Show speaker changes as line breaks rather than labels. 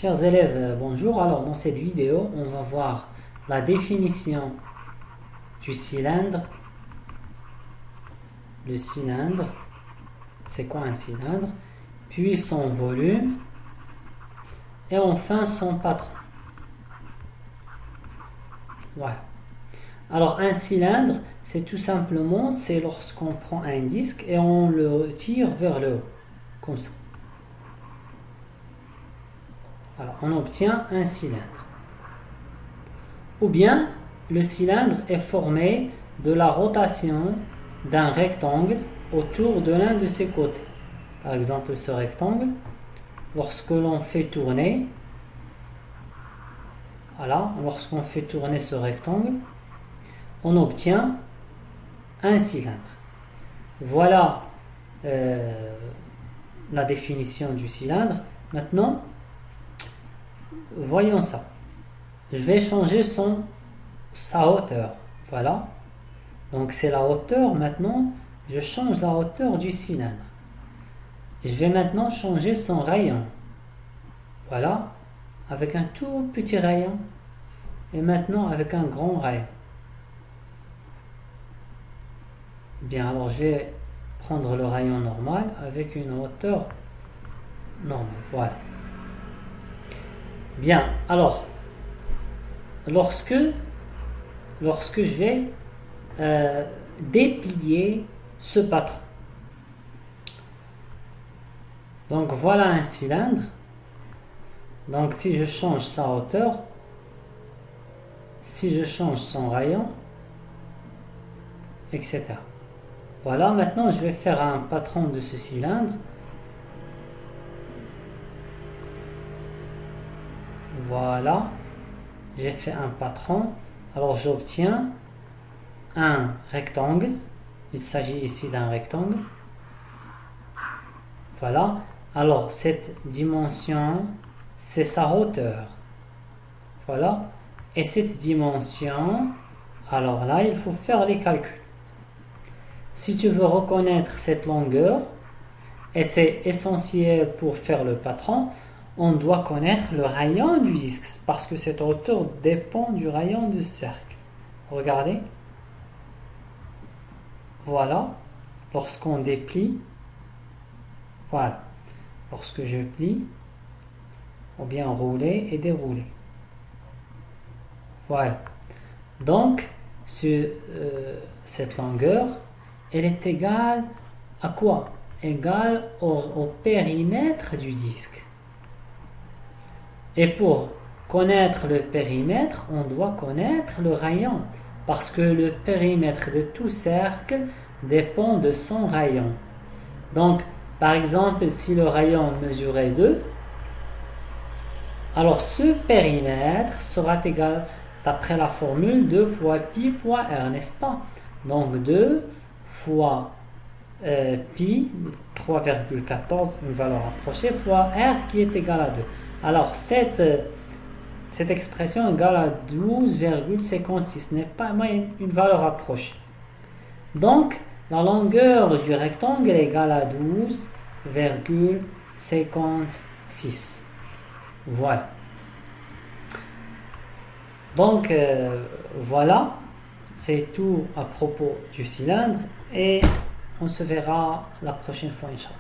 Chers élèves, bonjour. Alors dans cette vidéo, on va voir la définition du cylindre. Le cylindre, c'est quoi un cylindre? Puis son volume et enfin son patron. Voilà. Alors un cylindre, c'est tout simplement, c'est lorsqu'on prend un disque et on le tire vers le haut, comme ça. Alors on obtient un cylindre. Ou bien le cylindre est formé de la rotation d'un rectangle autour de l'un de ses côtés. Par exemple, ce rectangle, lorsque l'on fait tourner, voilà, lorsqu'on fait tourner ce rectangle, on obtient un cylindre. Voilà la définition du cylindre. Maintenant, voyons ça. Je vais changer sa hauteur. Voilà. Donc c'est la hauteur. Maintenant, je change la hauteur du cylindre. Je vais maintenant changer son rayon. Voilà. Avec un tout petit rayon. Et maintenant avec un grand rayon. Bien, alors je vais prendre le rayon normal avec une hauteur normale. Voilà. Bien, alors, lorsque je vais déplier ce patron. Donc voilà un cylindre. Donc si je change sa hauteur, si je change son rayon, etc. Voilà, maintenant je vais faire un patron de ce cylindre. Voilà, j'ai fait un patron. Alors j'obtiens un rectangle. Il s'agit ici d'un rectangle. Voilà. Alors cette dimension, c'est sa hauteur. Voilà. Et cette dimension, alors là, il faut faire les calculs. Si tu veux reconnaître cette longueur, et c'est essentiel pour faire le patron, on doit connaître le rayon du disque, parce que cette hauteur dépend du rayon du cercle. Regardez. Voilà. Lorsqu'on déplie, voilà. Lorsque je plie, ou bien rouler et dérouler. Voilà. Donc, cette longueur, elle est égale à quoi? Égale au périmètre du disque. Et pour connaître le périmètre, on doit connaître le rayon. Parce que le périmètre de tout cercle dépend de son rayon. Donc, par exemple, si le rayon mesurait 2, alors ce périmètre sera égal, d'après la formule, 2 fois pi fois r, n'est-ce pas? Donc 2 fois pi, 3,14, une valeur approchée, fois r qui est égal à 2. Alors cette expression est égale à 12,56, n'est pas une valeur approchée. Donc la longueur du rectangle est égale à 12,56. Voilà. Donc voilà, c'est tout à propos du cylindre et on se verra la prochaine fois, Inch'Allah.